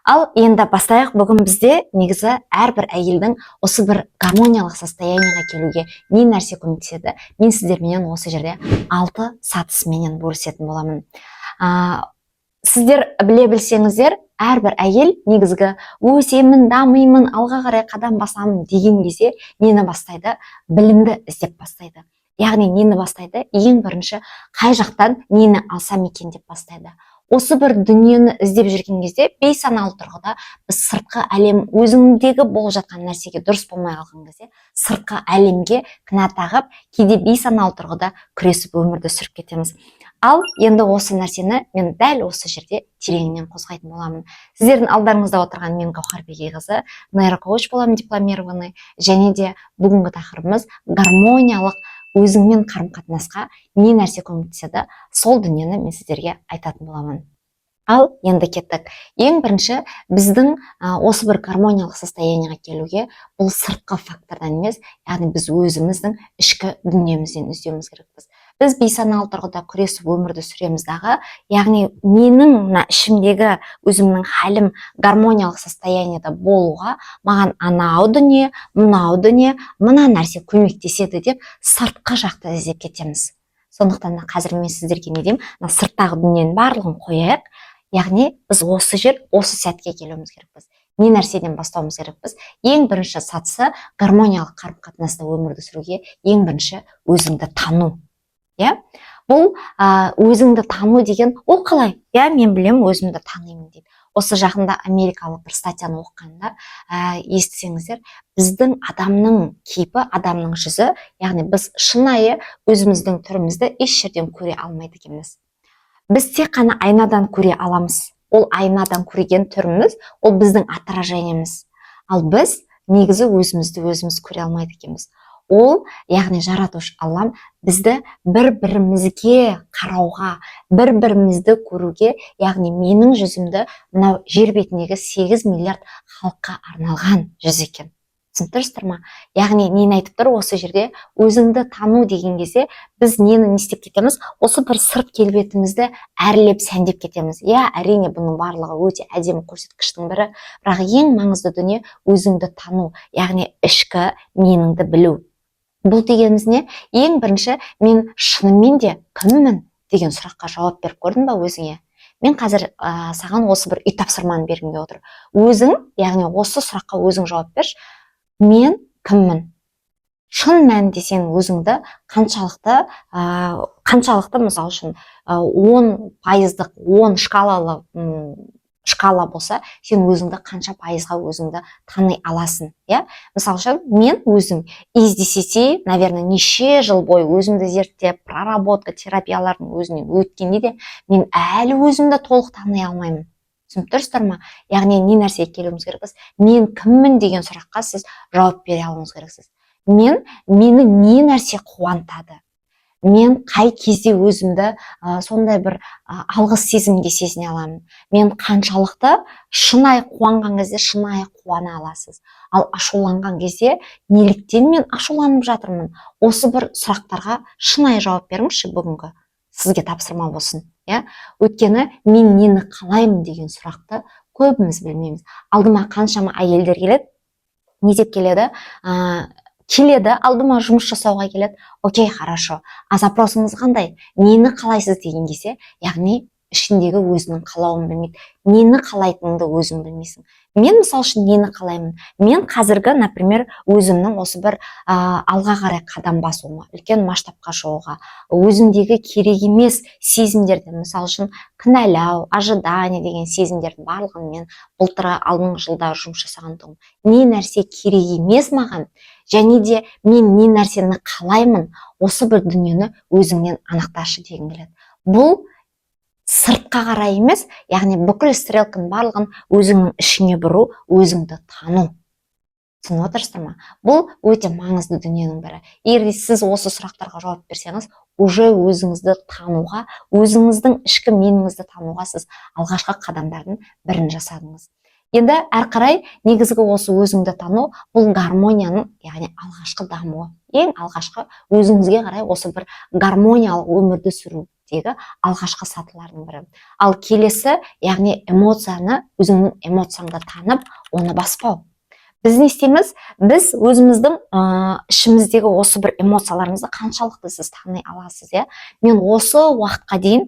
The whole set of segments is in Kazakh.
Ал енді бастайық. Бүгін бізде негізі әрбір әйелдің осы бір гармониялық состояниеға келуге не нәрсе көмектеседі? Мен сіздерменен осы жерде 6 сатысыменен бөлісетін боламын. Сіздер біле білсеңіздер, әрбір әйел негізгі өсемін, дамимын, алға қарай қадам басамын деген кезде нені бастайды? Білімді іздеп бастайды. Яғни нені бастайды? Ең бірінші қай жақтан нені алсам екен деп бастайды. Осы бір дүниені іздеп жүрген кезде бейсаналы тұрғыда біз сыртқы әлем, өзіңдегі болып жатқан нәрсеге дұрыс болмай қалған кезде сыртқы әлемге кінә тағып, кейде бейсаналы тұрғыда күресіп өмірді сүріп кетеміз. Ал енді осы нәрсені мен дәл осы жерде тереңінен қозғайтын боламын. Сіздердің алдарыңызда отырған мен Гаухар Бегейқызы, нейрокоуч боламын, дипломированный, және де бүгінгі тақырыбымыз гармониялық өзіңмен қарым-қатынасқа не нәрсе көмектеседі, сол дүниені мен сіздерге айтатын боламын. Ал енді кеттік. Ең бірінші біздің осы бір гармониялық состояниеға келуге бұл сыртқы фактордан емес, яғни біз өзіміздің ішкі дүниемізден іздеуіміз керекпіз. Біз бейсаналы тұрғыда күресіп өмірді сүреміздағы, яғни менің ішімдегі өзімнің халім гармониялық состояниеда болуға маған анау дүние, мынау дүние, мына нәрсе көмектеседі деп сыртқы жақты іздеп кетеміз. Сондықтан қазір мен сіздерге не деймін, сырттағы дүниенің барлығын қояйық. Яғни біз осы жер, осы сәтке келуіміз керекпіз. Не нәрседен бастауымыз керекпіз? Ең бірінші сатысы гармониялық қарым-қатынаста өмірді сүруге ең бірінші өзіңді тану. Бұл өзіңді тану деген ол қалай? Мен білем, өзімді танимын дейді. Осы жақында америкалық бір статьяны оқығанда естісеңіздер, біздің адамның кейпі, адамның жүзі, яғни біз шынайы өзіміздің түрімізді еш жерден көре алмайды екенбіз. Біз тек қана айнадан көре аламыз. Ол айнадан көрген түріміз, ол біздің отражениеміз. Ал біз негізі өзімізді өзіміз көре алмайды екенбіз. Ол, яғни жаратушы Аллам бізді бір-бірімізге қарауға, бір-бірімізді көруге, яғни менің жүзімді мынау жер бетіндегі 8 миллиард халыққа арналған жүз екен. Түсініп ма? Яғни нені айтып тұр осы жерде? Өзіңді тану деген кезде біз нені істеп кетеміз? Осы бір сырт келбетімізді әрлеп сәндеп кетеміз. Әрине бұның барлығы өте әдемі көрсеткіштің бірі, бірақ ең маңызды дүние өзіңді тану, яғни ішкі меніңді білу. Бұл дегеніміз не? Ең бірінші мен шынымен де кіммін деген сұраққа жауап беріп көрдің ба өзіңе? Мен қазір саған осы бір үй тапсырманы бергімге отыр. Өзің, яғни осы сұраққа өзің жауап берші. Мен кіммін? Шын мәнінде сен өзіңді қаншалықты мысал үшін 10%-ық 10 шкала болса, сен өзіңді қанша пайызға өзіңді тани аласың. Мысал үшін мен өзім издесете, наверное, неше жыл бойы өзімді зерттеп, проработка, терапиялардың өзінен өткенде де мен әлі өзімді толық тани алмаймын. Түсініп тұрсыздар ма? Яғни не нәрсеге келуіміз керекпіз? Мен кіммін деген сұраққа сіз жауап бере алуыңыз керексіз. Мені не нәрсе қуантады? Мен қай кезде өзімді сондай бір алғыс сезімге сезіне аламын? Мен қаншалықты шынайы қуанған кезде шынайы қуана аласыз? Ал ашуланған кезде неліктен мен ашуланып жатырмын? Осы бір сұрақтарға шынайы жауап беріңізші бүгінгі. Сізге тапсырма болсын. Өйткені мен нені қалаймын деген сұрақты көбіміз білмейміз. Алдыма қаншама әйелдер келеді, не деп келеді? Алдыма жұмыс жасауға келеді. Окей, хорошо. А запросыңыз қандай? Нені қалайсыз деген кезде, яғни ішіндегі өзінің қалауын білмейді. Нені қалайтыныңды өзің білмейсің. Мен мысал үшін нені қалаймын? Мен қазіргі, например, өзімнің осы бір алға қарай қадам басуыма, үлкен масштабқа шығуға, өзімдегі керек емес сезімдерді, мысал үшін кінәлау, ожидание деген сезімдердің барлығын мен былтырғы алдыңғы жылдары жұмыс жасағандығым. Не нәрсе керек емес маған, және де мен не нәрсені қалаймын, осы бір дүниені өзіңнен анықташы дегім келеді. Бұл сыртқа қарай емес, яғни бүкіл стрелканың барлығын өзіңнің ішіне бұру, өзіңді тану. Түсініп отырсыздар ма? Бұл өте маңызды дүниенің бірі. Егер сіз осы сұрақтарға жауап берсеңіз, уже өзіңізді тануға, өзіңіздің ішкі меніңізді тануға сіз алғашқы қадамдардың бірін жасадыңыз. Енді әр қарай негізгі осы өзіңді тану, бұл гармонияның, яғни алғашқы дамуы. Ең алғашқы өзіңізге қарай осы бір гармониялық өмірді сүру мектептегі алғашқы сатылардың бірі. Ал келесі, яғни эмоцияны, өзіңнің эмоцияңды танып, оны баспау. Біз не істейміз? Біз өзіміздің ішіміздегі осы бір эмоцияларымызды қаншалықты сіз тани аласыз, иә? Мен осы уақытқа дейін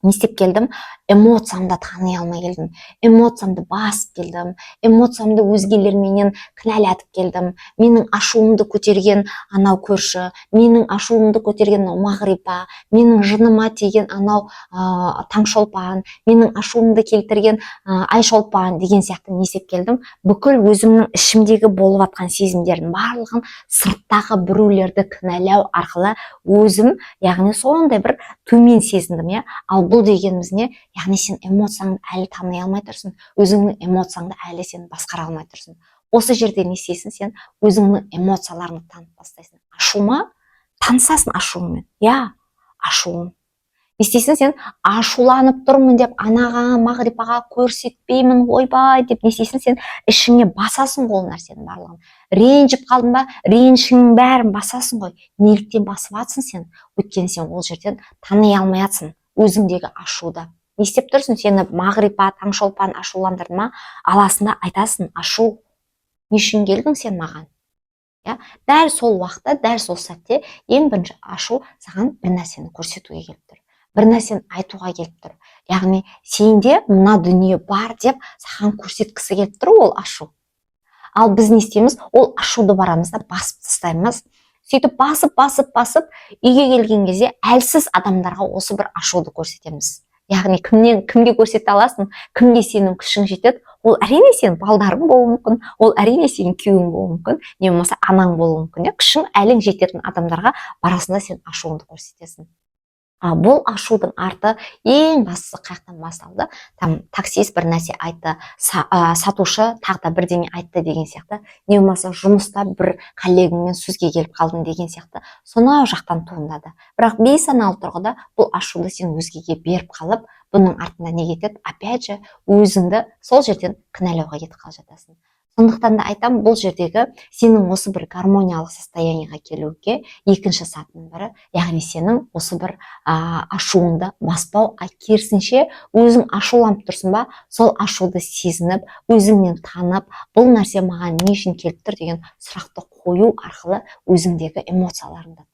не істеп келдім? Эмоциямды тани алмай келдім. Эмоциямды басып келдім. Эмоциямды өзгелерменен кінәлатып келдім. Менің ашуымды көтерген анау көрші, менің ашуымды көтерген Мағрипа, менің жыныма тиген анау Таңшолпан, менің ашуымды келтірген Айшолпан деген сияқты не істеп келдім? Бүкіл өзімнің ішімдегі болып жатқан сезімдердің барлығын сырттағы біреулерді кінәлау арқылы өзім, яғни сондай бір төмен сезіндім, иә? Ал бұл дегеніміз не? Яғни сен эмоцияңды әлі тани алмай тұрсың, өзіңнің эмоцияңды әлі сен басқара алмай тұрсың. Осы жерде не істейсің? Сен өзіңнің эмоцияларыңды танып бастайсың. Ашу ма? Танысасың ашуыңмен. Я, ашуым. Не істейсің? Сен ашуланып тұрмын деп анаға, Мағрипаға көрсетпеймін, ойбай деп не істейсің? Сен ішіңе басасың ғой ол нәрсенің барлығын. Ренжіп қалдың ба? Ренішіңнің бәрін басасың ғой. Неліктен басып жатсың сен? Өйткені сен ол жерден тани алмай жатсың өзіңдегі ашуды. Не істеп тұрсың? Сені Мағрипа, Таңшолпан ашуландырды ма? Аласында айтасың, ашу. Не үшін келдің сен маған? Дәл сол уақытта, дәл сол сәтте ең бірінші ашу саған бір нәрсені көрсетуге келіп тұр. Бір нәрсені айтуға келіп тұр. Яғни сенде мына дүние бар деп саған көрсеткісі келіп тұр ол ашу. Ал біз не істейміз? Ол ашуды барамыз да басып тастаймыз. Сөйтіп басып үйге келген кезде әлсіз адамдарға осы бір ашуды көрсетеміз. Яғни кімге көрсете аласың? Кімге сенің күшің жетеді? Ол әрине сенің балдарың болуы мүмкін, ол әрине сенің күйеуің болуы мүмкін, не болмаса анаң болуы мүмкін. Күшің әлің жететін адамдарға барасында сен ашуыңды көрсетесің. Бұл ашудың арты ең бастысы қаяқтан басталды? Таксист бір нәрсе айтты, сатушы тағы да бірдеңе айтты деген сияқты, не болмаса жұмыста бір коллегаңмен сөзге келіп қалдың деген сияқты, сонау жақтан туындады. Бірақ бейсаналы тұрғыда бұл ашуды сен өзгеге беріп қалып, бұның артында не кетеді? Опять же, өзіңді сол жерден кінәлауға кетіп қалып жатасың. Сондықтан да айтам, бұл жердегі сенің осы бір гармониялық состояниеға келуге екінші сатының бірі, яғни сенің осы бір ашуыңды баспау, керісінше өзің ашуланып тұрсың ба, сол ашуды сезініп, өзіңнен танып, бұл нәрсе маған не үшін келіп тұр деген сұрақты қою арқылы өзіңдегі эмоцияларыңды.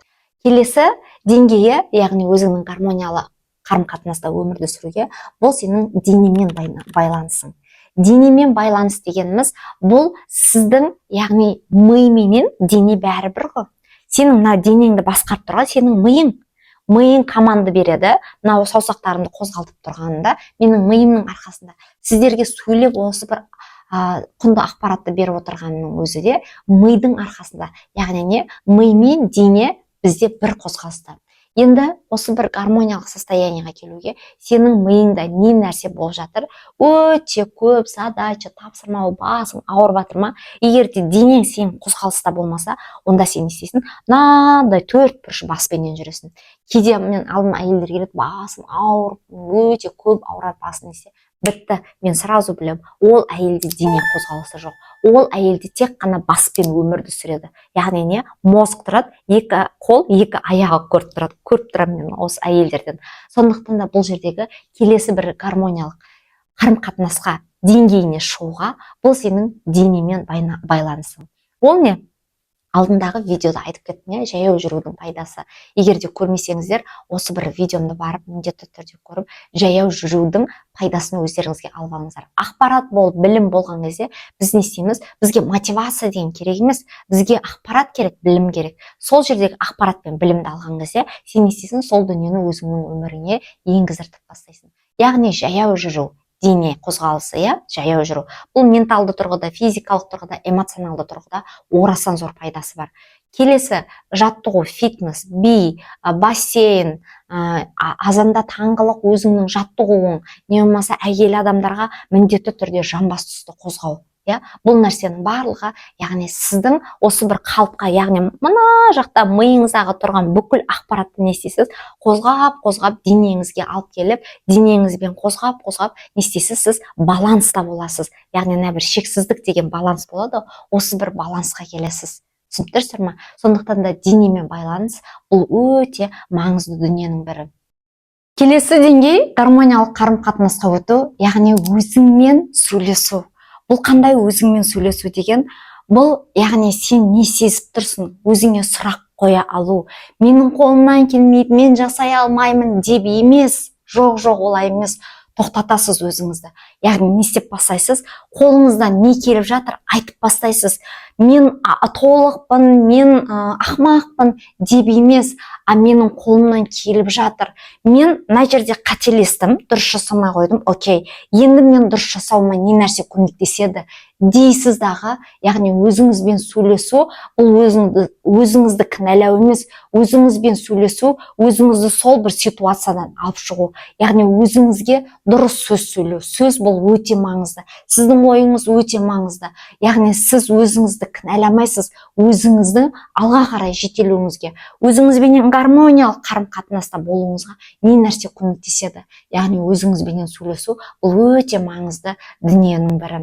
Келесі деңгейі, яғни өзіңнің гармониялы қарым-қатынаста өмірді сүруге, бұл сенің денемен байланысың. Денемен байланыс дегеніміз, бұл сіздің, яғни мименен дене бәрі бір ғой. Сенің мына денеңді басқарып тұрған сенің миың команда береді. Мынау саусақтарымды қозғалтып тұрғанында, менің миымның арқасында сіздерге сөйлеп осы бір құнды ақпаратты беріп отырғанның өзі де мидың арқасында. Яғни не? Ми мен дене бізде бір қозғалыста. Енді осы бір гармониялық состояниеға келуге сенің миыңда не нәрсе болып жатыр? Өте көп задача, тапсырма, басың ауырып жатыр ма? Егер де денең сен қозғалыста болмаса, онда сен істейсің, мынандай төрт бұрыш баспенен жүресің. Кейде мен алдыма әйелдер келеді, басым ауырып, өте көп ауырады басын десе, бітті, мен сразу білем, ол әйелде дене қозғалысы жоқ. Ол әйелде тек қана баспен өмірді сүреді. Яғни не? Мозг тұрады, екі қол, екі аяғы көріп тұрады. Көріп тұрамын мен осы әйелдерден. Сондықтан да бұл жердегі келесі бір гармониялық қарым-қатынасқа деңгейіне шығуға, бұл сенің денемен байланысың. Ол не? Алдындағы видеода айтып кеттім, жаяу жүрудің пайдасы. Егер де көрмесеңіздер, осы бір видеомды барып, міндетті түрде көріп, жаяу жүрудің пайдасын өздеріңізге алып алыңыздар. Ақпарат болып, білім болған кезде біз не істейміз? Бізге мотивация деген керек емес, бізге ақпарат керек, білім керек. Сол жердегі ақпарат пен білімді алған кезде сен не істейсің? Сол дүниені өзіңнің өміріңе енгіздіріп бастайсың. Яғни жаяу жүру, дене қозғалысы, жаяу жүру. Бұл менталды тұрғыда, физикалық тұрғыда, эмоционалды тұрғыда орасан зор пайдасы бар. Келесі жаттығу, фитнес, би, бассейн, азанда таңғылық өзіңнің жаттығуың, не болмаса әйел адамдарға міндетті түрде жамбас тұсты қозғау. Бұл нәрсенің барлығы, яғни сіздің осы бір қалыпқа, яғни мына жақта миыңыздағы тұрған бүкіл ақпаратты не істейсіз? Қозғап денеңізге алып келіп, денеңізбен қозғап, не істейсіз? Сіз баланста боласыз. Яғни бір шексіздік деген баланс болады, осы бір балансқа келесіз. Түсініп тұрсыздар ма? Сондықтан да денемен байланыс бұл өте маңызды дүниенің бірі. Келесі деңгей гармониялық қарым-қатынасқа өту, яғни өзіңмен сөйлесу. Бұл қандай өзіңмен сөйлесу деген? Бұл, яғни сен не сезіп тұрсың, өзіңе сұрақ қоя алу. Менің қолымнан келмейді, мен жасай алмаймын деп емес. Жоқ, олай емес. Тоқтатасыз өзіңізді. Яғни не істеп бастайсыз? Қолыңыздан не келіп жатыр, айтып бастайсыз. Мен толықпын, мен ақымақпын деп емес, менің қолымнан келіп жатыр. Мен мына жерде қателестім, дұрыс жасамай қойдым. Окей, енді мен дұрыс жасауыма не нәрсе көмектеседі дейсіз дағы. Яғни өзіңізбен сөйлесу, бұл өзіңізді кінәлау емес, өзіңізбен сөйлесу, өзіңізді сол бір ситуациядан алып шығу. Яғни өзіңізге дұрыс сөз сөйлеу. Сөз бұл өте маңызды. Сіздің ойыңыз өте маңызды. Яғни сіз өзіңізді кінәламайсыз, өзіңіздің алға қарай жетелуіңізге, өзіңізбенен гармониялық қарым-қатынаста болуыңызға не нәрсе көмектеседі. Яғни өзіңізбенен сөйлесу бұл өте маңызды дүниенің бірі.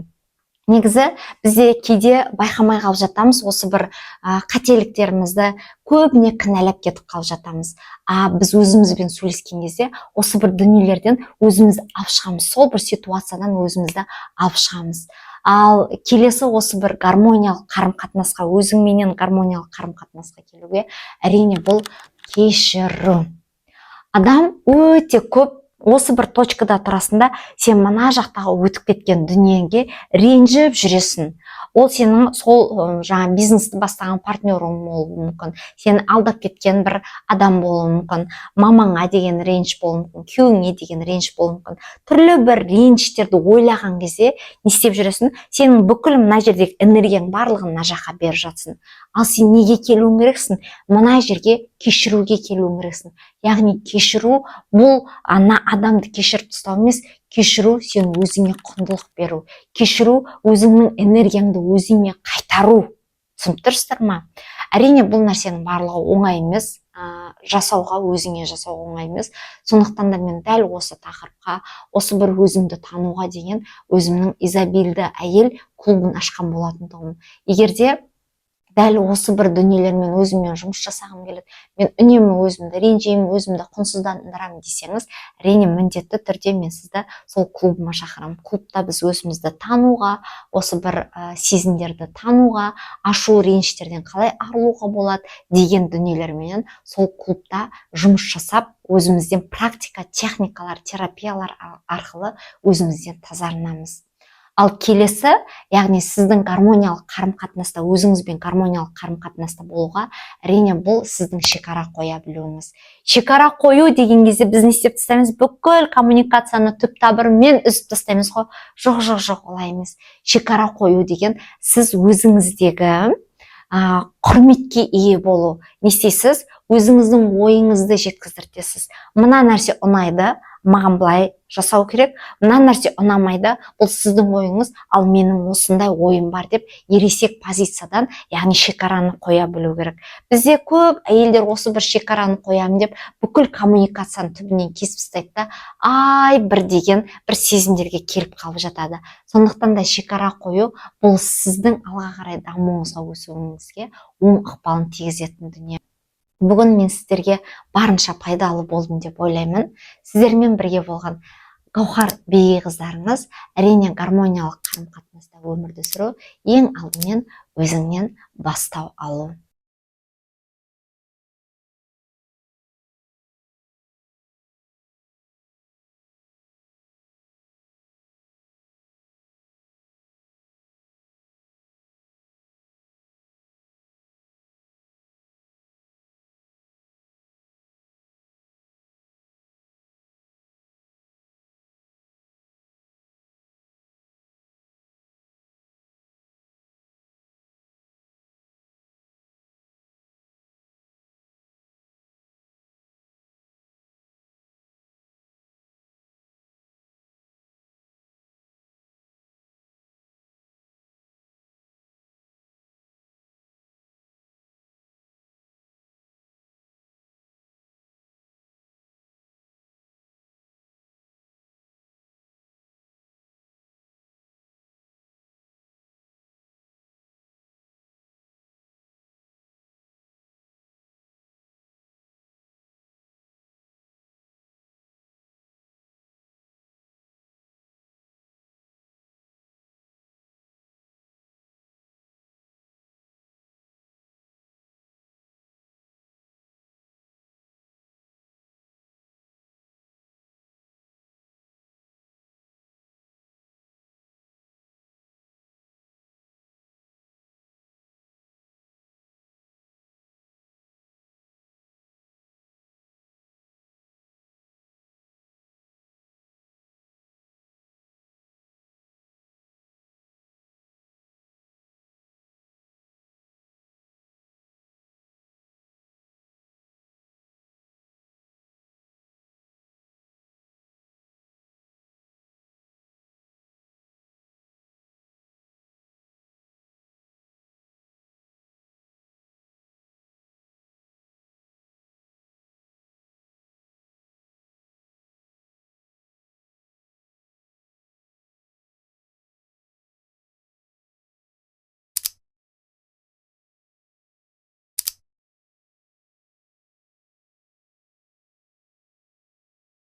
Негізі бізде кейде байқамай қалып жатамыз, осы бір қателіктерімізді көбіне кінәлап кетіп қалып жатамыз. Біз өзімізбен сөйлескен кезде осы бір дүниелерден өзімізді алып шығамыз, сол бір ситуациядан өзімізді алып шығамыз. Ал келесі осы бір гармониялық қарым-қатынасқа, өзіңменен гармониялық қарым-қатынасқа келуге, әрине бұл кешіру. Адам өте көп осы бір точкада тұрасында сен мына жақтағы өтіп кеткен дүниеге ренжіп жүресің. Ол сенің сол жаңа бизнесті бастаған партнерің болуы мүмкін, сені алдап кеткен бір адам болуы мүмкін, мамаңа деген реніш болуы мүмкін, күйеуіңе деген реніш болуы мүмкін. Түрлі бір реніштерді ойлаған кезде не істеп жүресің? Сенің бүкіл мына жердегі энергияң барлығын мына жаққа беріп жатсың. Ал сен неге келуің керексің? Мына жерге кешіруге келуің керексің. Яғни кешіру бұл ана адамды кешіріп тастау емес, кешіру сен өзіңе құндылық беру. Кешіру өзіңнің энергияңды өзіңе қайтару. Түсініп тұрсыздар ма? Әрине бұл нәрсенің барлығы оңай емес, жасауға, өзіңе жасауға оңай емес. Сондықтан да мен дәл осы тақырыпқа, осы бір өзімді тануға деген өзімнің изобильді әйел клубын ашқан болатын тұғым. Егерде дәл осы бір дүниелермен өзіммен жұмыс жасағым келеді, мен үнемі өзімді ренжимін, өзімді құнсыздандырамын десеңіз, әрине міндетті түрде мен сізді сол клубыма шақырамын. Клубта біз өзімізді тануға, осы бір сезімдерді тануға, ашу реніштерден қалай арылуға болады деген дүниелермен сол клубта жұмыс жасап, өзімізден практика, техникалар, терапиялар арқылы өзімізден тазарынамыз. Ал келесі, яғни сіздің гармониялық қарым-қатынаста, өзіңізбен гармониялық қарым-қатынаста болуға, әрине бұл сіздің шекара қоя білуіңіз. Шекара қою деген кезде біз не істеп тастаймыз? Бүкіл коммуникацияны түп-тамырымен үзіп тастаймыз ғой? Жоқ, олай емес. Шекара қою деген сіз өзіңіздегі құрметке ие болу. Не істейсіз? Өзіңіздің ойыңызды жеткіздіртесіз. Мына нәрсе ұнайды, маған былай жасау керек, мына нәрсе ұнамайды, бұл сіздің ойыңыз, ал менің осындай ойым бар деп ересек позициядан, яғни шекараны қоя білу керек. Бізде көп әйелдер осы бір шекараны қоямын деп бүкіл коммуникацияны түбінен кесіп тастайды да, бір деген бір сезімдерге келіп қалып жатады. Сондықтан да шекара қою бұл сіздің алға қарай дамуыңызға, өсуіңізге оң ықпалын тигізетін дүние. Бүгін мен сіздерге барынша пайдалы болдым деп ойлаймын. Сіздермен бірге болған Гаухар Бегей қыздарыңыз. Әрине гармониялық қарым-қатынаста өмірді сүру ең алдымен өзіңнен бастау алу.